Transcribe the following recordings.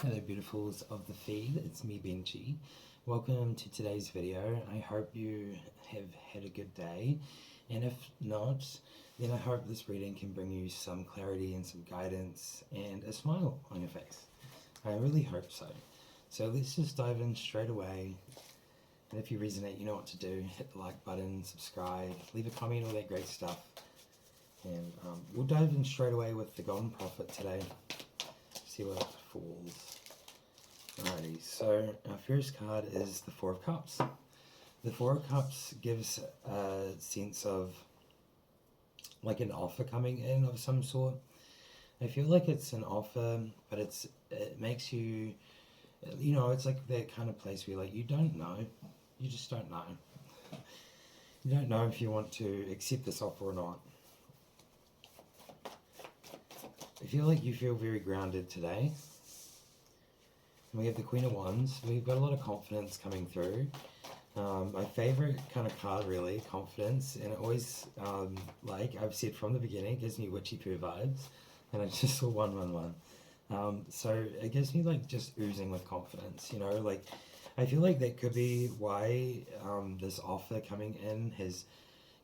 Hello beautifuls of the feed, it's me Benji. Welcome to today's video. I hope you have had a good day, and if not, then I hope this reading can bring you some clarity and some guidance and a smile on your face. I really hope so. So let's just dive in straight away, and if you resonate, you know what to do. Hit the like button, subscribe, leave a comment, all that great stuff. And we'll dive in straight away with the Golden Prophet today. See what falls. Alrighty, so our first card is the Four of Cups. The Four of Cups gives a sense of like an offer coming in of some sort. I feel like it's an offer, but it makes you, you know, it's like that kind of place where like you don't know, you just don't know. You don't know if you want to accept this offer or not. I feel like you feel very grounded today. We have the Queen of Wands. We've got a lot of confidence coming through. My favorite kind of card, really, confidence. And it always, like I've said from the beginning, it gives me witchy poo vibes. And I just saw 111. So it gives me like just oozing with confidence, you know, like I feel like that could be why this offer coming in has,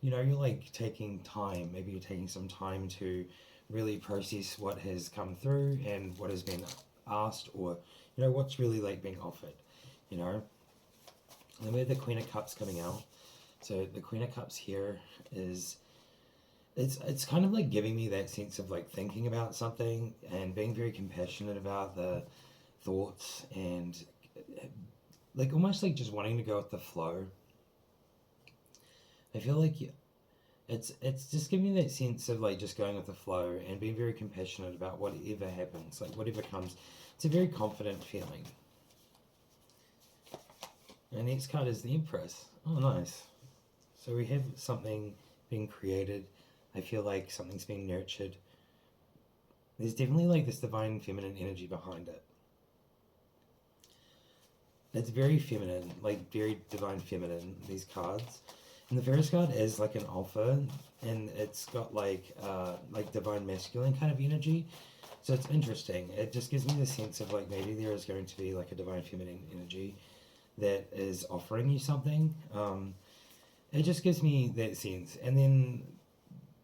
you know, you're like taking time. Maybe you're taking some time to really process what has come through and what has been asked, or you know what's really like being offered, you know. And we have the Queen of Cups coming out. So the Queen of Cups here is it's kind of like giving me that sense of like thinking about something and being very compassionate about the thoughts and like almost like just wanting to go with the flow. I feel like it's just giving me that sense of like just going with the flow and being very compassionate about whatever happens, like whatever comes. It's a very confident feeling. And the next card is the Empress. Oh, nice. So we have something being created. I feel like something's being nurtured. There's definitely like this divine feminine energy behind it. It's very feminine, like very divine feminine, these cards. And the first card is like an alpha, and it's got like divine masculine kind of energy. So it's interesting. It just gives me the sense of like maybe there is going to be like a divine feminine energy that is offering you something. It just gives me that sense. And then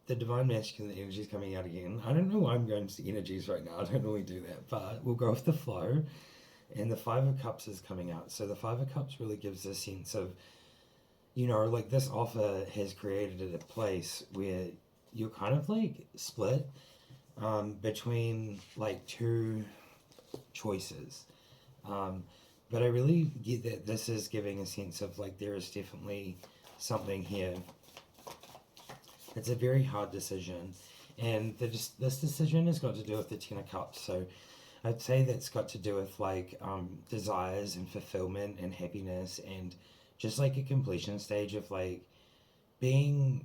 the divine masculine energy is coming out again. I don't know why I'm going to energies right now. I don't really do that, but we'll go with the flow. And the Five of Cups is coming out. So the Five of Cups really gives a sense of, you know, like this offer has created a place where you're kind of like split between like two choices. But I really get that this is giving a sense of like there is definitely something here. It's a very hard decision. And this decision has got to do with the Ten of Cups. So I'd say that's got to do with like desires and fulfillment and happiness and just like a completion stage of like being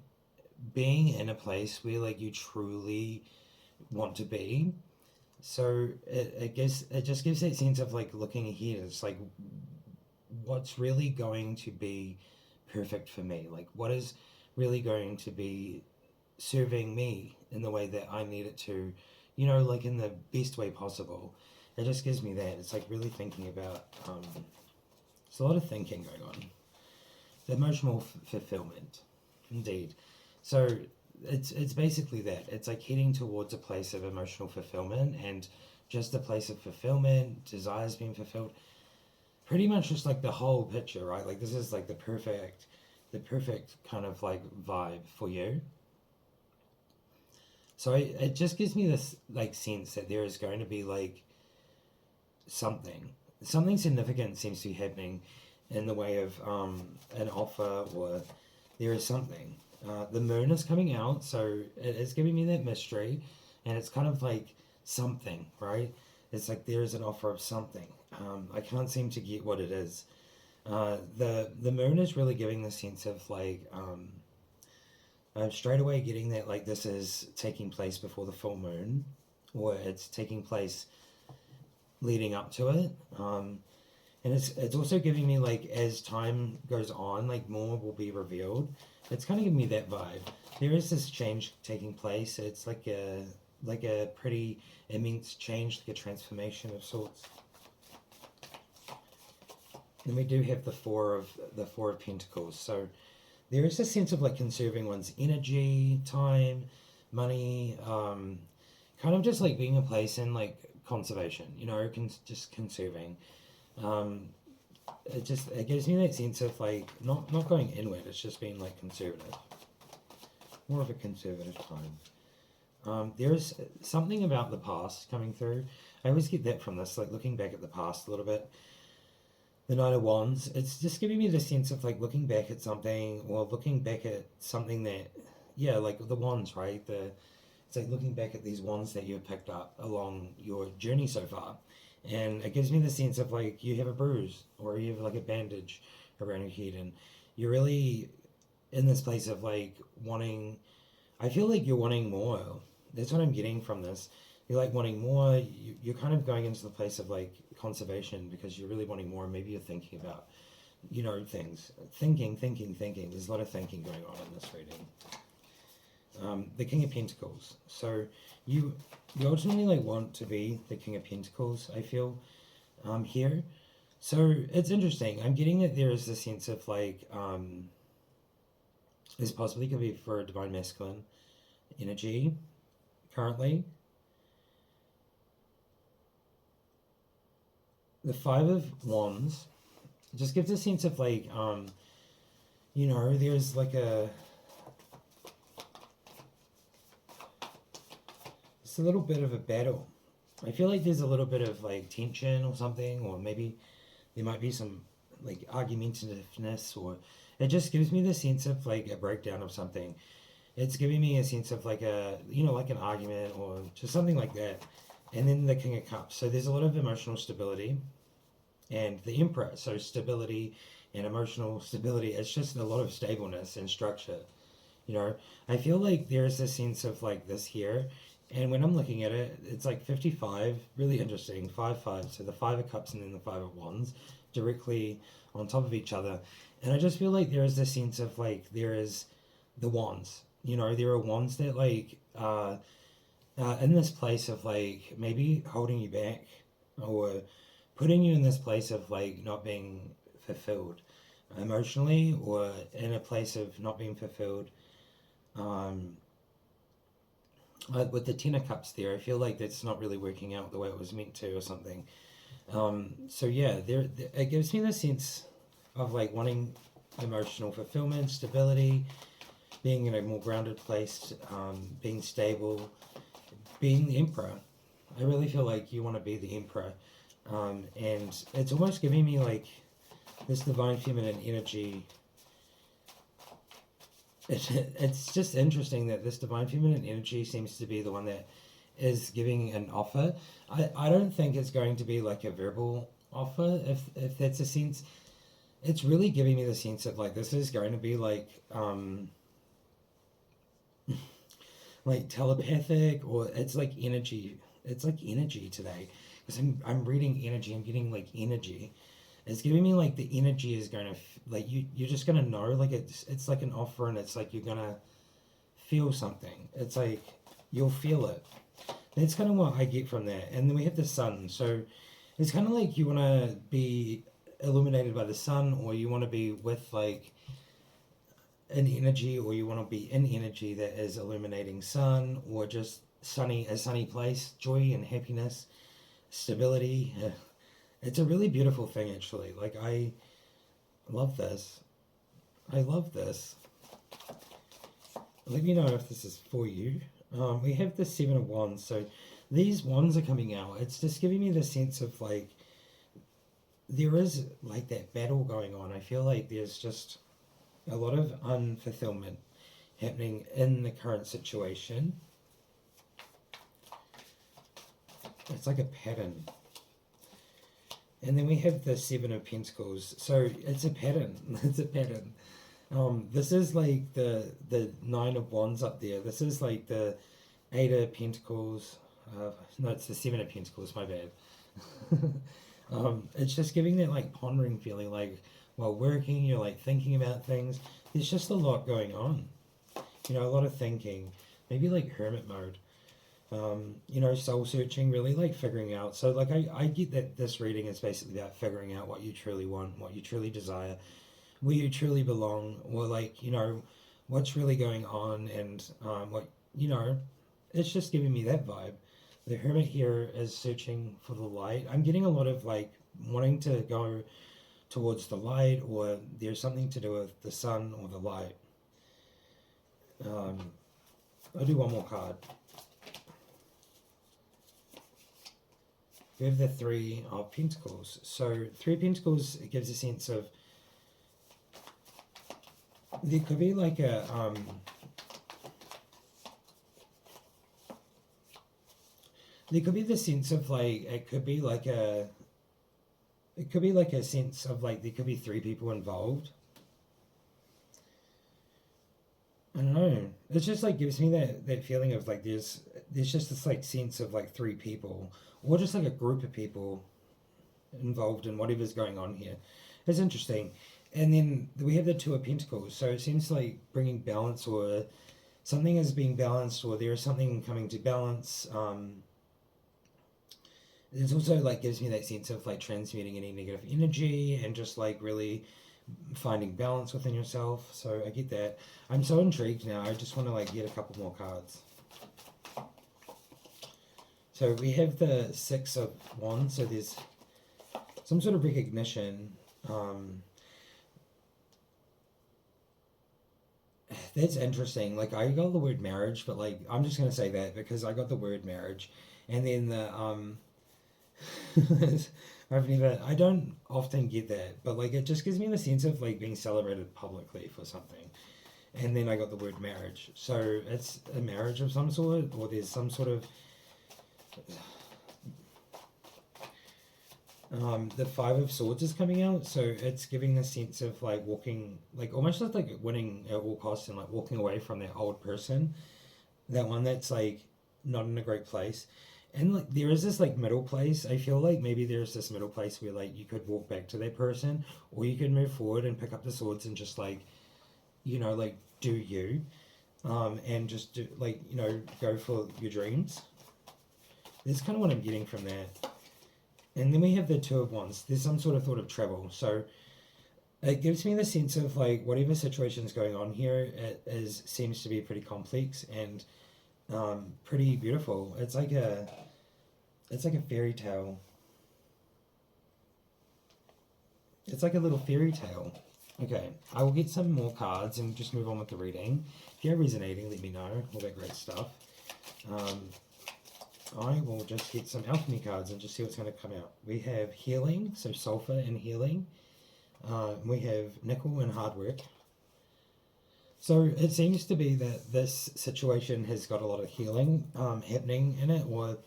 in a place where like you truly want to be. So it just gives that sense of like looking ahead. It's like what's really going to be perfect for me, like what is really going to be serving me in the way that I need it to, you know, like in the best way possible. It just gives me that. It's like really thinking about there's a lot of thinking going on. The emotional fulfillment, indeed. So it's basically that. It's like heading towards a place of emotional fulfillment and just a place of fulfillment, desires being fulfilled. Pretty much just like the whole picture, right? Like this is like the perfect kind of like vibe for you. So it just gives me this like sense that there is going to be like something significant seems to be happening in the way of an offer, or there is something. The moon is coming out, so it is giving me that mystery, and it's kind of like something, right? It's like there is an offer of something. I can't seem to get what it is. The moon is really giving the sense of like I'm straight away getting that like this is taking place before the full moon, or it's taking place leading up to it. And it's also giving me like as time goes on, like more will be revealed. It's kind of giving me that vibe. There is this change taking place. It's like a pretty immense change, like a transformation of sorts. then we do have the Four of Pentacles. So there is a sense of like conserving one's energy, time, money, kind of just like being a place in like conservation, you know, just conserving. Um, it gives me that sense of like not going inward. It's just being like conservative, more of a conservative time. There's something about the past coming through. I always get that from this, like looking back at the past a little bit. The Knight of Wands, it's just giving me the sense of like looking back at something, or looking back at something that, yeah, like the wands, right? It's like looking back at these wands that you've picked up along your journey so far. And it gives me the sense of like you have a bruise or you have like a bandage around your head, and you're really in this place of like wanting, I feel like you're wanting more. That's what I'm getting from this. You're like wanting more. You're kind of going into the place of like conservation because you're really wanting more. Maybe you're thinking about, you know, things. Thinking. There's a lot of thinking going on in this reading. The King of Pentacles. So you ultimately like want to be the King of Pentacles, I feel, here. So it's interesting. I'm getting that there is this sense of like, this possibly could be for a divine masculine energy currently. The Five of Wands just gives a sense of like, you know, there's like it's a little bit of a battle. I feel like there's a little bit of like tension or something, or maybe there might be some like argumentativeness, or it just gives me the sense of like a breakdown of something. It's giving me a sense of like a, you know, like an argument or just something like that. And then the King of Cups. So there's a lot of emotional stability. And the Emperor, so stability and emotional stability. It's just a lot of stableness and structure. You know, I feel like there's a sense of like this here. And when I'm looking at it, it's like 55, really interesting, 5-5. So the Five of Cups and then the Five of Wands directly on top of each other. And I just feel like there is this sense of like, there is the wands. You know, there are wands that like, in this place of like maybe holding you back, or putting you in this place of like not being fulfilled emotionally, or in a place of not being fulfilled. With the Ten of Cups there, I feel like that's not really working out the way it was meant to, or something. So yeah, it gives me the sense of like wanting emotional fulfillment, stability, being in a more grounded place, being stable, being the Emperor. I really feel like you want to be the Emperor. And it's almost giving me like this divine feminine energy. It's just interesting that this divine feminine energy seems to be the one that is giving an offer. I don't think it's going to be like a verbal offer, if that's a sense. It's really giving me the sense of like this is going to be like like telepathic, or it's like energy. It's like energy today, because I'm reading energy. I'm getting like energy. It's giving me like the energy is going to like you're just gonna know, like it's like an offer, and it's like you're gonna feel something. It's like you'll feel it. That's kind of what I get from that. And then we have the sun. So it's kind of like you want to be illuminated by the sun, or you want to be with like an energy, or you want to be in energy that is illuminating sun, or just a sunny place, joy and happiness, stability. It's a really beautiful thing, actually. Like, I love this. I love this. Let me know if this is for you. We have the Seven of Wands. So these wands are coming out. It's just giving me the sense of like, there is like that battle going on. I feel like there's just a lot of unfulfillment happening in the current situation. It's like a pattern. And then we have the Seven of Pentacles. So it's a pattern. It's a pattern. This is like the Nine of Wands up there. This is like the Eight of Pentacles. No, it's the Seven of Pentacles, my bad. It's just giving that like pondering feeling, like while working, you're like thinking about things. There's just a lot going on. You know, a lot of thinking. Maybe like hermit mode. You know, soul searching, really like figuring out. So like I get that this reading is basically about figuring out what you truly want, what you truly desire, where you truly belong, or like, you know, what's really going on, and what, you know, it's just giving me that vibe. The hermit here is searching for the light. I'm getting a lot of like wanting to go towards the light, or there's something to do with the sun or the light. Um, I'll do one more card. We have the Three of Pentacles. So Three of Pentacles, it gives a sense of, there could be like a there could be the sense of like, it could be like a, it could be like a sense of like there could be three people involved. I don't know. It's just like gives me that feeling of like there's just this like sense of like three people, or just like a group of people involved in whatever's going on here. It's interesting. And then we have the Two of Pentacles, so it seems like bringing balance, or something is being balanced, or there is something coming to balance. It's also like gives me that sense of like transmuting any negative energy, and just like really finding balance within yourself. So I get that. I'm so intrigued now. I just want to like get a couple more cards. So we have the Six of Wands. So there's some sort of recognition. That's interesting. Like I got the word marriage, but like I'm just gonna say that because I got the word marriage, and then the I don't often get that, but like it just gives me the sense of like being celebrated publicly for something. And then I got the word marriage. So it's a marriage of some sort, or there's some sort of the Five of Swords is coming out, so it's giving the sense of like walking, like almost like winning at all costs, and like walking away from that old person, that one that's like not in a great place. And like there is this like middle place. I feel like maybe there's this middle place where like you could walk back to that person, or you could move forward and pick up the swords and just like, you know, like do you, and just do like, you know, go for your dreams. That's kind of what I'm getting from that. And then we have the Two of Wands. There's some sort of thought of travel. So it gives me the sense of like whatever situation is going on here, it is seems to be pretty complex and pretty beautiful. It's like a fairy tale. It's like a little fairy tale. Okay, I will get some more cards and just move on with the reading. If you're resonating, let me know. All that great stuff. I will just get some alchemy cards and just see what's going to come out. We have healing, so sulfur and healing. We have nickel and hard work. So it seems to be that this situation has got a lot of healing happening in it, or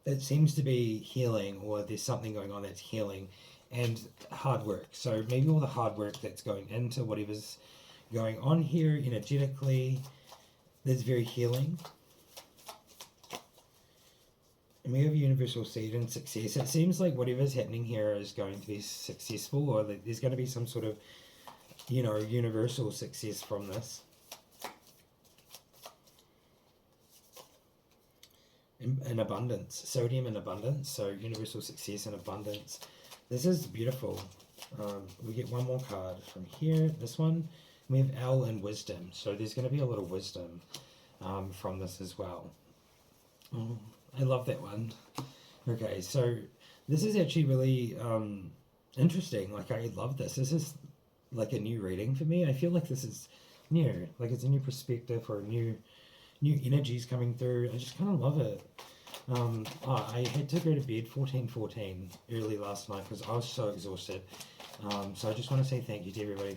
it seems to be healing, or there's something going on that's healing, and hard work. So maybe all the hard work that's going into whatever's going on here energetically, that's very healing. And we have universal seed and success. It seems like whatever's happening here is going to be successful, or that there's going to be some sort of, you know, universal success from this. In abundance, sodium in abundance, so universal success and abundance. This is beautiful. We get one more card from here, this one. We have L and wisdom, so there's going to be a lot of wisdom from this as well. Oh, I love that one. Okay, so this is actually really interesting. Like I love this. This is like a new reading for me. I feel like this is new, like it's a new perspective, or new energies coming through. I just kind of love it. I had to go to bed 14:14 early last night because I was so exhausted. So I just want to say thank you to everybody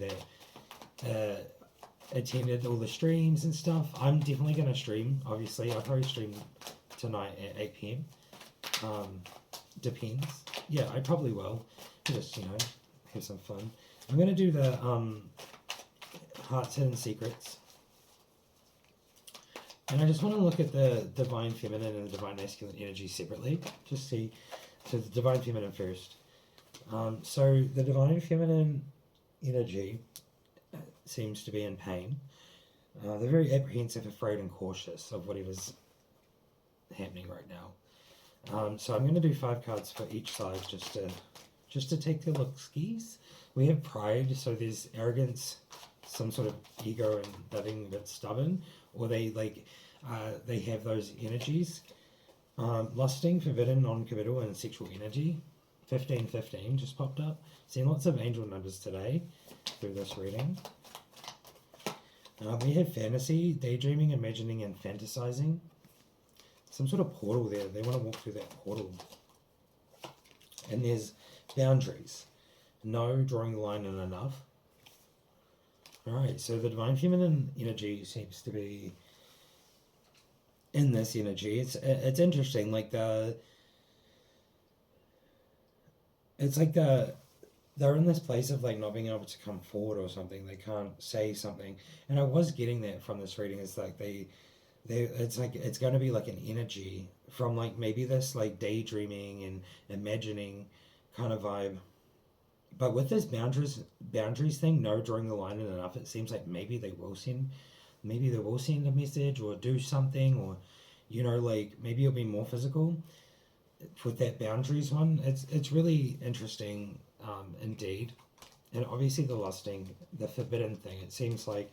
that attended all the streams and stuff. I'm definitely going to stream, obviously. I'll probably stream tonight at 8 p.m. Depends. Yeah, I probably will. Just, you know, have some fun. I'm going to do the Heart's Hidden Secrets. And I just want to look at the Divine Feminine and the Divine Masculine energy separately. Just see. So the Divine Feminine first. So the Divine Feminine energy seems to be in pain. They're very apprehensive, afraid, and cautious of whatever's happening right now. So I'm going to do 5 cards for each side just to take the look skis. We have pride, so there's arrogance, some sort of ego and that being a bit stubborn, or they have those energies. Lusting, forbidden, non-committal, and sexual energy. 1515 just popped up. Seeing lots of angel numbers today through this reading. We have fantasy, daydreaming, imagining, and fantasizing. Some sort of portal there. They want to walk through that portal. And there's boundaries. No, drawing the line in enough. Alright, so the divine feminine energy seems to be in this energy. It's interesting, like it's like they're in this place of like not being able to come forward or something. They can't say something. And I was getting that from this reading. It's like it's like it's going to be like an energy from like maybe this like daydreaming and imagining kind of vibe. But with this boundaries thing, no drawing the line in enough, it seems like maybe they will send a message or do something, or like maybe it'll be more physical with that boundaries one. It's really interesting, indeed. And obviously the lusting, the forbidden thing, it seems like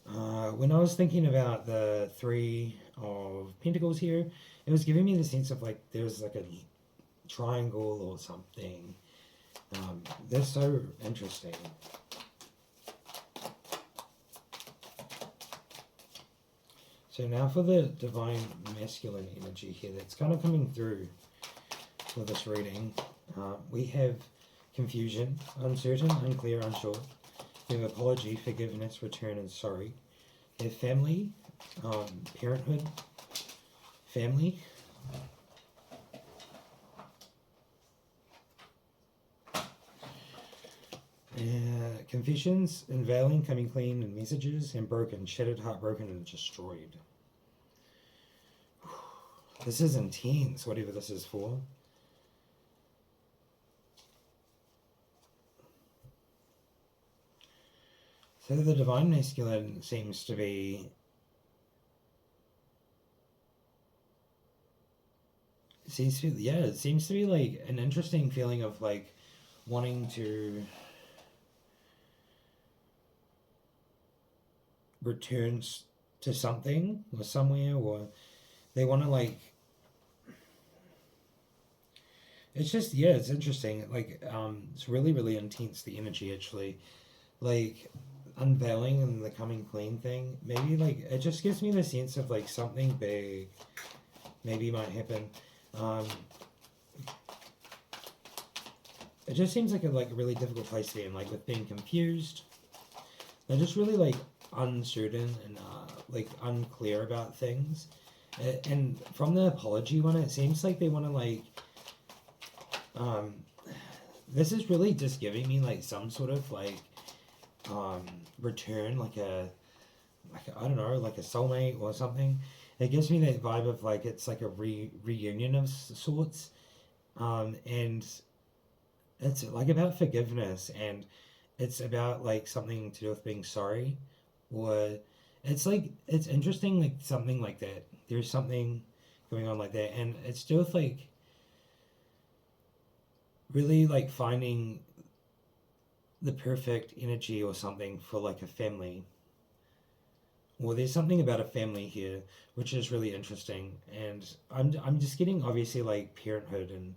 when I was thinking about the 3 of Pentacles here, it was giving me the sense of like there's like a triangle or something. They're so interesting. So now for the divine masculine energy here that's kind of coming through for this reading. We have confusion, uncertain, unclear, unsure. We have apology, forgiveness, return, and sorry. We have family, parenthood, family. Confessions, unveiling, coming clean, and messages, and broken, shattered, heartbroken, and destroyed. This is intense, whatever this is for. So the divine masculine seems to be it seems to be like an interesting feeling of like wanting to return to something or somewhere, or they want to like it's just it's interesting, like it's really, really intense, the energy actually, like unveiling and the coming clean thing. Maybe like it just gives me the sense of like something big maybe might happen. It just seems like a really difficult place to be in, like with being confused. They're just really like uncertain and like unclear about things. And from the apology one, it seems like they want to like this is really just giving me like some sort of like return, like a I don't know, like a soulmate or something. It gives me that vibe of like it's like a reunion of sorts, and it's like about forgiveness, and it's about like something to do with being sorry, or it's like it's interesting, like something like that. There's something going on like that, and it's still with like really like finding the perfect energy or something for like a family. Well, there's something about a family here which is really interesting, and I'm just getting obviously like parenthood, and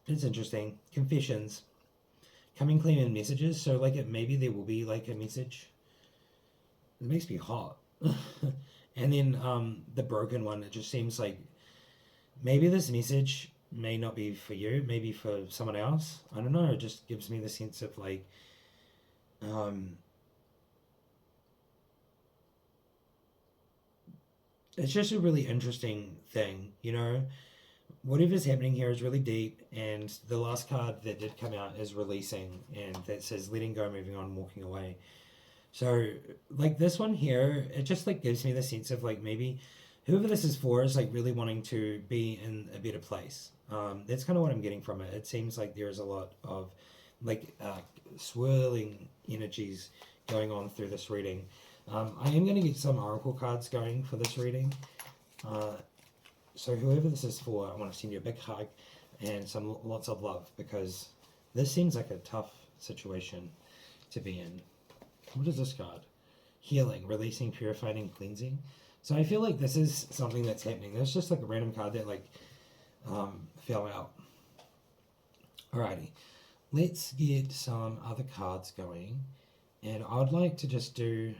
it's interesting. Confessions, coming clean in messages, so like maybe there will be like a message. It makes me hot. And then the broken one, it just seems like maybe this message may not be for you, maybe for someone else. I don't know, it just gives me the sense of like it's just a really interesting thing, whatever's happening here is really deep, and the last card that did come out is releasing, and that says letting go, moving on, walking away. So like this one here, it just like gives me the sense of like maybe whoever this is for is like really wanting to be in a better place. That's kind of what I'm getting from it. It seems like there's a lot of like swirling energies going on through this reading. I am going to get some oracle cards going for this reading. So whoever this is for, I want to send you a big hug and lots of love, because this seems like a tough situation to be in. What is this card? Healing, releasing, purifying, cleansing. So I feel like this is something that's happening. There's just like a random card that like fell out. Alrighty, let's get some other cards going, and I'd like to just do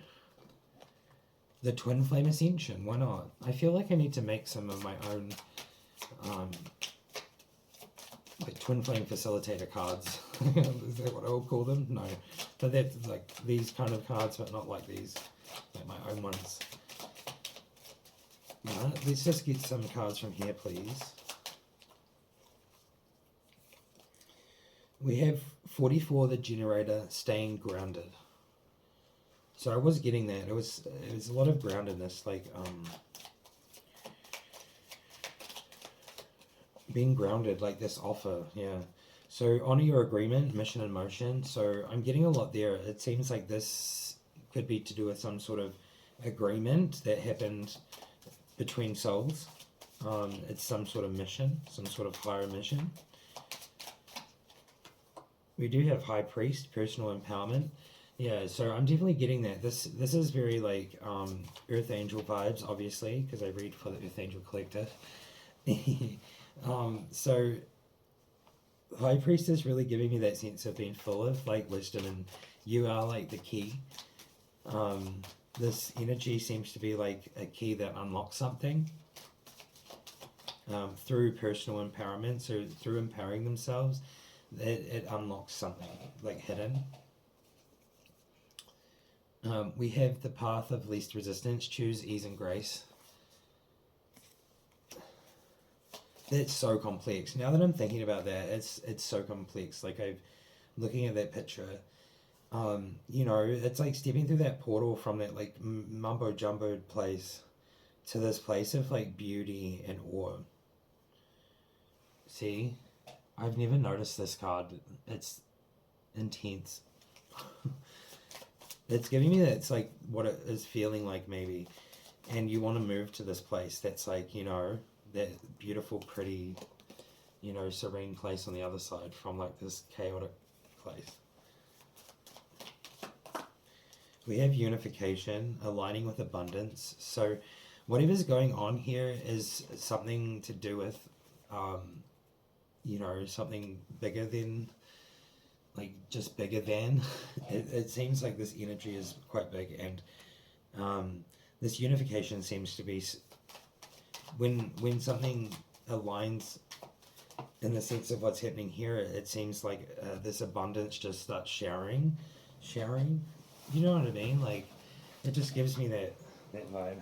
the Twin Flame Ascension. Why not? I feel like I need to make some of my own like Twin Flame Facilitator cards. Is that what I would call them? No, but that's like these kind of cards, but not like these, like my own ones. Let's just get some cards from here, please. We have 44, the Generator, staying grounded. So I was getting that. It was a lot of groundedness, like being grounded, like this offer, yeah. So honor your agreement, mission in motion. So I'm getting a lot there. It seems like this could be to do with some sort of agreement that happened between souls. It's some sort of mission, some sort of higher mission. We do have High Priest, personal empowerment. Yeah, so I'm definitely getting that. This is very like Earth Angel vibes, obviously, because I read for the Earth Angel Collective. So High Priest is really giving me that sense of being full of like wisdom, and you are like the key. This energy seems to be like a key that unlocks something through personal empowerment. So through empowering themselves, it unlocks something like hidden. We have the path of least resistance. Choose ease and grace. That's so complex. Now that I'm thinking about that, it's so complex. Like I'm looking at that picture. You know, it's like stepping through that portal from that like mumbo jumbo place to this place of like beauty and awe. See, I've never noticed this card. It's intense. It's giving me that it's like what it is feeling like maybe, and you want to move to this place that's like, you know, that beautiful, pretty, you know, serene place on the other side from like this chaotic place. We have unification, aligning with abundance. So whatever's going on here is something to do with, you know, something bigger than, like just bigger than. It seems like this energy is quite big, and this unification seems to be when something aligns in the sense of what's happening here. It seems like this abundance just starts sharing. You know what I mean? Like it just gives me that vibe.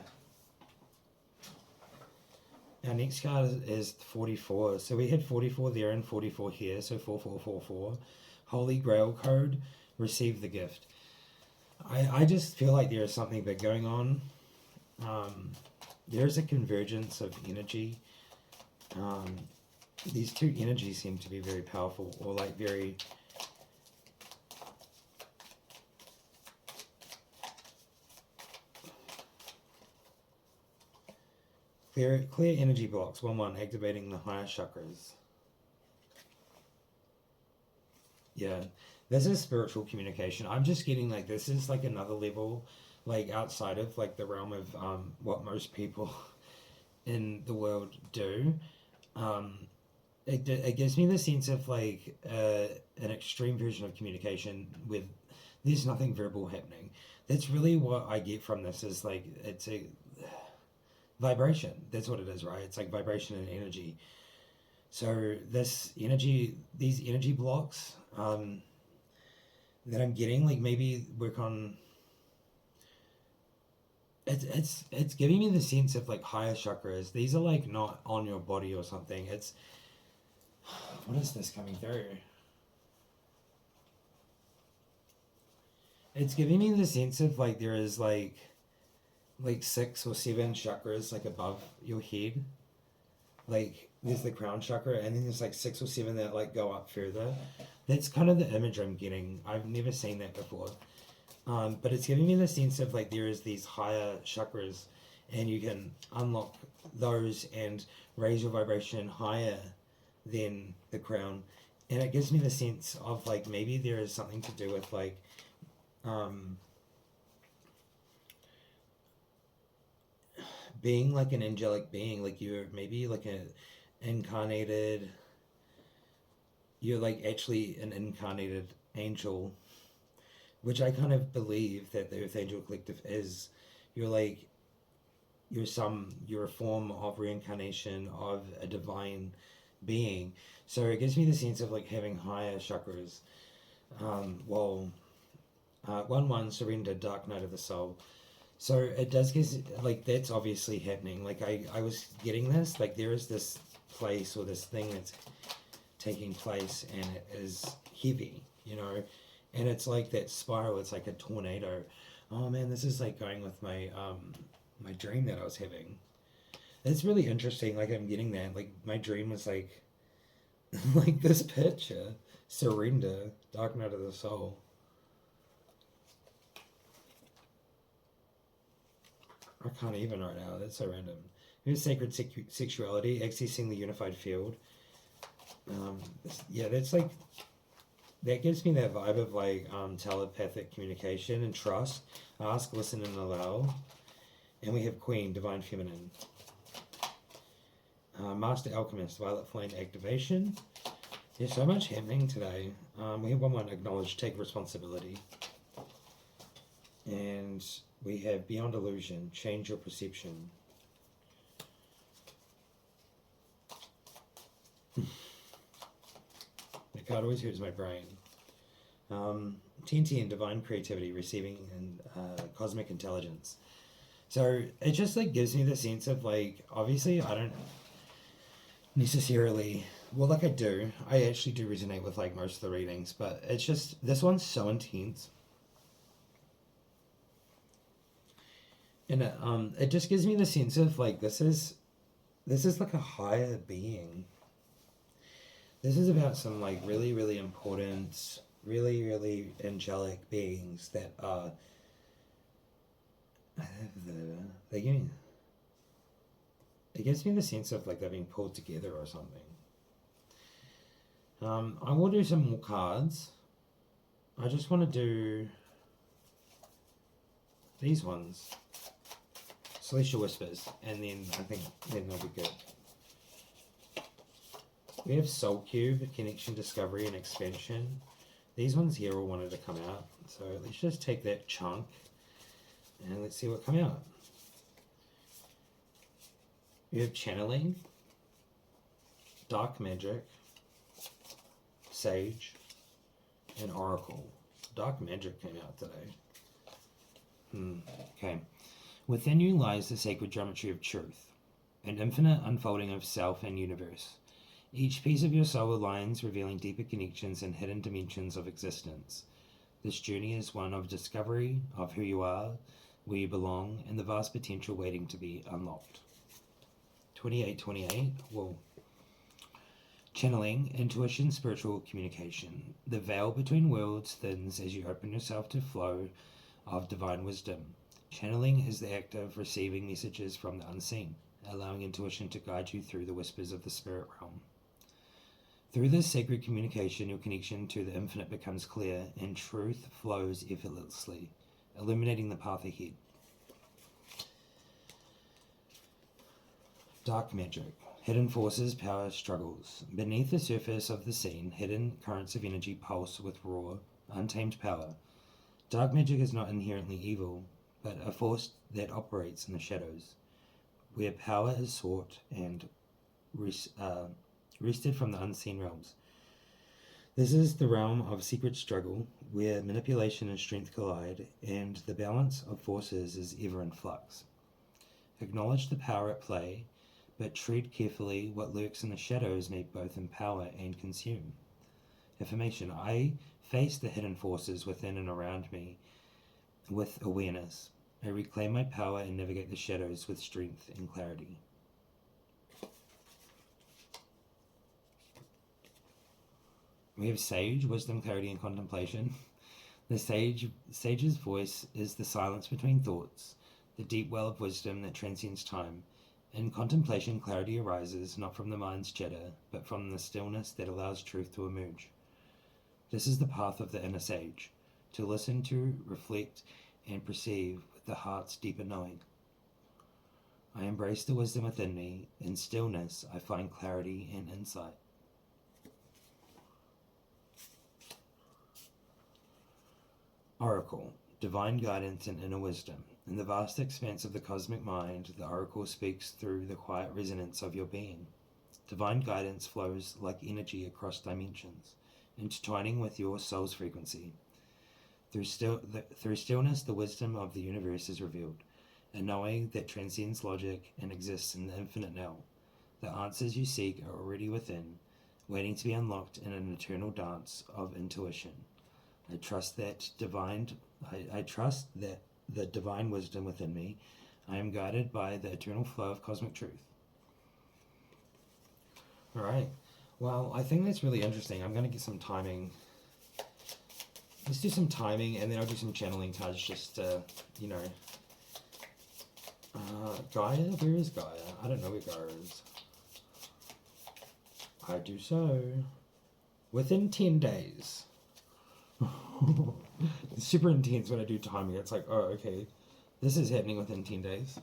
Our next card is 44. So we had 44 there and 44 here. So 4444. Holy Grail code. Receive the gift. I just feel like there is something big going on. There's a convergence of energy. These two energies seem to be very powerful, or like very... Clear energy blocks. 1-1, activating the higher chakras. Yeah, this is spiritual communication. I'm just getting like this is like another level, like outside of like the realm of what most people in the world do. It gives me the sense of like an extreme version of communication with there's nothing verbal happening. That's really what I get from this, is like it's a vibration. That's what it is, right? It's like vibration and energy. So this energy, these energy blocks that I'm getting, like maybe work on. It's giving me the sense of like higher chakras. These are like not on your body or something. It's, what is this coming through? It's giving me the sense of like there is like 6 or 7 chakras like above your head. Like there's the crown chakra, and then there's like 6 or 7 that like go up further. That's kind of the image I'm getting. I've never seen that before. But it's giving me the sense of like there is these higher chakras, and you can unlock those and raise your vibration higher than the crown. And it gives me the sense of like maybe there is something to do with like being like an angelic being, like you're maybe like a incarnated, you're like actually an incarnated angel, which I kind of believe that the Earth Angel Collective is. You're like you're a form of reincarnation of a divine being. So it gives me the sense of like having higher chakras. Well, 1-1 surrender, dark night of the soul. So it does get like that's obviously happening. Like I was getting this, like there is this place or this thing that's taking place and it is heavy, you know, and it's like that spiral, it's like a tornado. Oh man, this is like going with my my dream that I was having. It's really interesting, like I'm getting that. Like my dream was like like this picture. Surrender, dark night of the soul. I can't even right now. That's so random. Here's sacred sexuality, accessing the unified field. Yeah, that's like that gives me that vibe of like telepathic communication and trust. Ask, listen, and allow. And we have Queen, divine feminine. Master alchemist, violet flame activation. There's so much happening today. We have 1-1 acknowledge, take responsibility. And we have beyond illusion, change your perception. The card always hurts my brain. TNT and divine creativity, receiving and cosmic intelligence. So it just like gives me the sense of like, obviously I don't necessarily, well, like I actually do resonate with like most of the readings, but it's just, this one's so intense. And it just gives me the sense of like, this is like a higher being. This is about some like really, really important, really, really angelic beings that are, they give me, it gives me the sense of like they're being pulled together or something. I will do some more cards. I just want to do these ones. Celestial Whispers, and then I think then they'll be good. We have Soul Cube, Connection, Discovery, and Expansion. These ones here all wanted to come out, so let's just take that chunk and let's see what come out. We have Channeling, Dark Magic, Sage, and Oracle. Dark Magic came out today. Okay. Within you lies the sacred geometry of truth, an infinite unfolding of self and universe. Each piece of your soul aligns, revealing deeper connections and hidden dimensions of existence. This journey is one of discovery of who you are, where you belong, and the vast potential waiting to be unlocked. 2828, well, channeling, intuition, spiritual communication. The veil between worlds thins as you open yourself to flow of divine wisdom. Channeling is the act of receiving messages from the unseen, allowing intuition to guide you through the whispers of the spirit realm. Through this sacred communication, your connection to the infinite becomes clear, and truth flows effortlessly, illuminating the path ahead. Dark magic. Hidden forces, power, struggles. Beneath the surface of the scene, hidden currents of energy pulse with raw, untamed power. Dark magic is not inherently evil, but a force that operates in the shadows, where power is sought and wrested from the unseen realms. This is the realm of secret struggle, where manipulation and strength collide, and the balance of forces is ever in flux. Acknowledge the power at play, but tread carefully. What lurks in the shadows may both empower and consume. Affirmation. I face the hidden forces within and around me with awareness. I reclaim my power and navigate the shadows with strength and clarity. We have Sage, Wisdom, Clarity, and Contemplation. The sage's voice is the silence between thoughts, the deep well of wisdom that transcends time. In contemplation, clarity arises not from the mind's jitter, but from the stillness that allows truth to emerge. This is the path of the inner sage, to listen to, reflect, and perceive with the heart's deeper knowing. I embrace the wisdom within me. In stillness, I find clarity and insight. Oracle, divine guidance and inner wisdom. In the vast expanse of the cosmic mind, the oracle speaks through the quiet resonance of your being. Divine guidance flows like energy across dimensions, intertwining with your soul's frequency. Through stillness, the wisdom of the universe is revealed, a knowing that transcends logic and exists in the infinite now. The answers you seek are already within, waiting to be unlocked in an eternal dance of intuition. I trust that the divine wisdom within me. I am guided by the eternal flow of cosmic truth. All right. Well, I think that's really interesting. I'm going to get some timing. Let's do some timing, and then I'll do some channeling cards just to, Gaia? Where is Gaia? I don't know where Gaia is. I do so. Within 10 days. It's super intense when I do timing. It's like, oh, okay. This is happening within 10 days.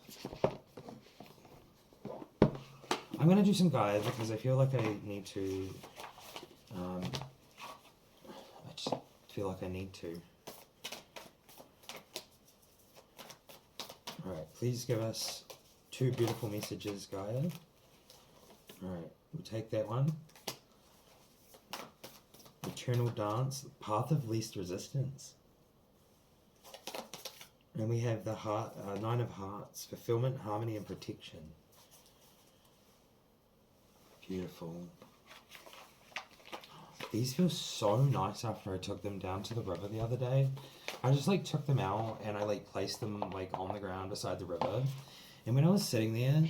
I'm going to do some Gaia because I feel like I need to... I just feel like I need to. Alright, please give us 2 beautiful messages, Gaia. Alright, we'll take that one. Eternal Dance, Path of Least Resistance. And we have the Nine of Hearts, Fulfillment, Harmony, and Protection. Beautiful. These feel so nice after I took them down to the river the other day. I just took them out and I placed them on the ground beside the river. And when I was sitting there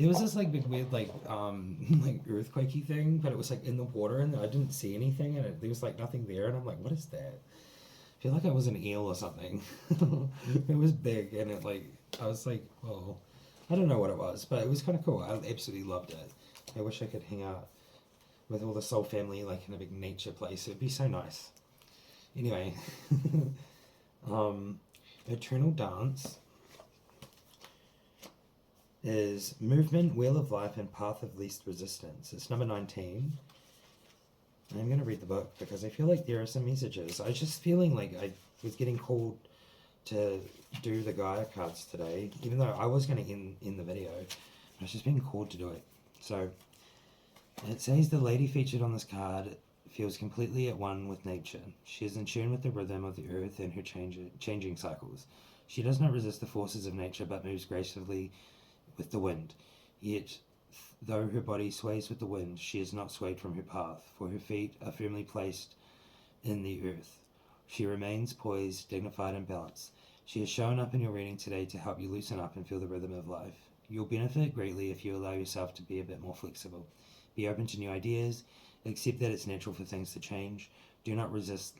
was this big weird earthquakey thing, but it was in the water and I didn't see anything and there was nothing there and I'm like, what is that? I feel like I was an eel or something. It was big and I was oh, I don't know what it was, but it was kind of cool. I absolutely loved it. I wish I could hang out with all the soul family in a big nature place. It'd be so nice. Anyway, Eternal Dance is Movement, Wheel of Life, and Path of Least Resistance. It's number 19. I'm going to read the book because I feel like there are some messages. I was just feeling like I was getting called to do the Gaia cards today, even though I was going to end the video. I was just being called to do it. So, it says the lady featured on this card feels completely at one with nature. She is in tune with the rhythm of the earth and her changing cycles. She does not resist the forces of nature but moves gracefully with the wind. Yet, though her body sways with the wind, she is not swayed from her path, for her feet are firmly placed in the earth. She remains poised, dignified, and balanced. She has shown up in your reading today to help you loosen up and feel the rhythm of life. You'll benefit greatly if you allow yourself to be a bit more flexible. Be open to new ideas. Accept that it's natural for things to change. Do not resist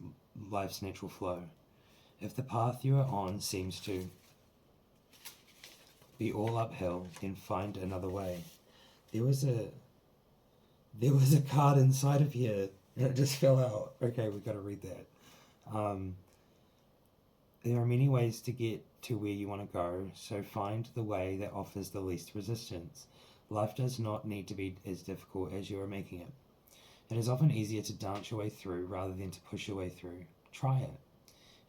life's natural flow. If the path you are on seems to be all uphill, then find another way. There was a card inside of here and it just fell out. Okay, we've got to read that. There are many ways to get to where you want to go, so find the way that offers the least resistance. Life does not need to be as difficult as you are making it. It is often easier to dance your way through rather than to push your way through. Try it.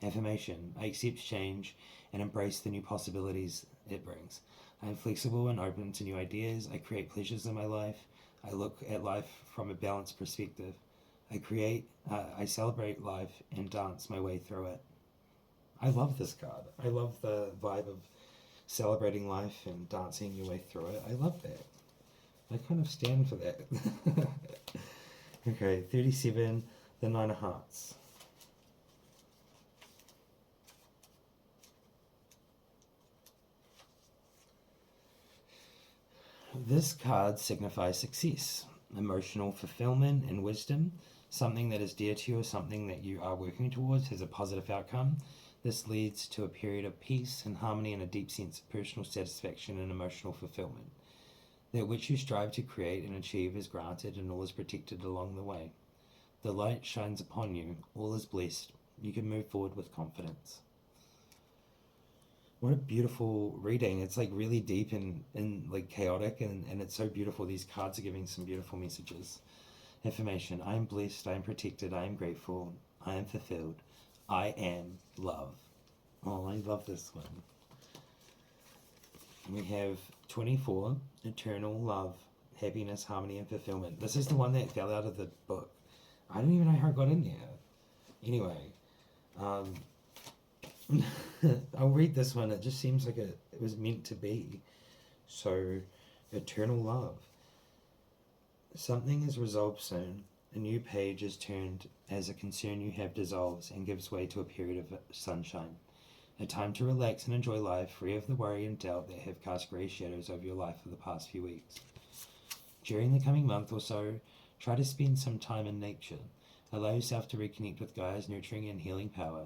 Affirmation. I accept change and embrace the new possibilities it brings. I am flexible and open to new ideas. I create pleasures in my life. I look at life from a balanced perspective. I celebrate life and dance my way through it. I love this card. I love the vibe of celebrating life and dancing your way through it. I love that. I kind of stand for that. Okay, 37, the Nine of Hearts. This card signifies success. emotional fulfillment and wisdom. Something that is dear to you or something that you are working towards has a positive outcome. This leads to a period of peace and harmony and a deep sense of personal satisfaction and emotional fulfillment. That which you strive to create and achieve is granted and all is protected along the way. The light shines upon you, all is blessed. You can move forward with confidence. What a beautiful reading. It's like really deep and like chaotic, and it's so beautiful. These cards are giving some beautiful messages. Affirmation: I am blessed, I am protected, I am grateful, I am fulfilled, I am love. Oh, I love this one. We have 24, eternal love, happiness, harmony, and fulfillment. This is the one that fell out of the book. I don't even know how it got in there. Anyway, I'll read this one. It just seems like it was meant to be. So, eternal love. Something is resolved soon. A new page is turned as a concern you have dissolves and gives way to a period of sunshine. A time to relax and enjoy life, free of the worry and doubt that have cast grey shadows over your life for the past few weeks. During the coming month or so, try to spend some time in nature. Allow yourself to reconnect with Gaia's nurturing and healing power.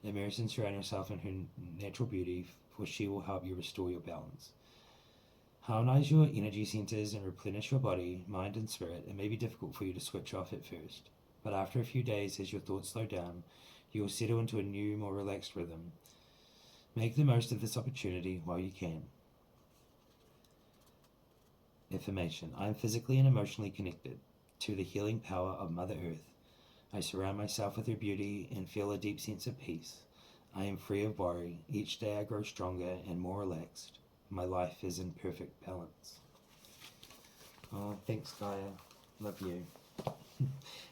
Immerse and surround yourself in her natural beauty, for she will help you restore your balance. Harmonize your energy centers and replenish your body, mind, and spirit. It may be difficult for you to switch off at first, but after a few days, as your thoughts slow down, you will settle into a new, more relaxed rhythm. Make the most of this opportunity while you can. Affirmation: I am physically and emotionally connected to the healing power of Mother Earth. I surround myself with her beauty and feel a deep sense of peace. I am free of worry. Each day I grow stronger and more relaxed. My life is in perfect balance. Oh, thanks, Gaia. Love you.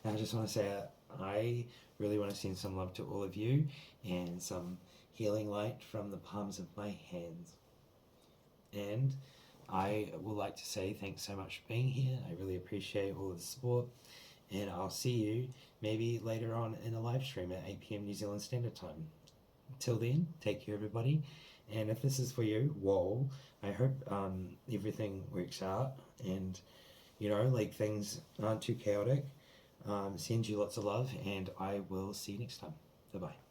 And I just want to say I really want to send some love to all of you and some healing light from the palms of my hands. And I would like to say thanks so much for being here. I really appreciate all of the support. And I'll see you maybe later on in a live stream at 8 p.m. New Zealand Standard Time. Till then, take care, everybody. And if this is for you, whoa, I hope everything works out and, like things aren't too chaotic. Send you lots of love, and I will see you next time. Bye-bye.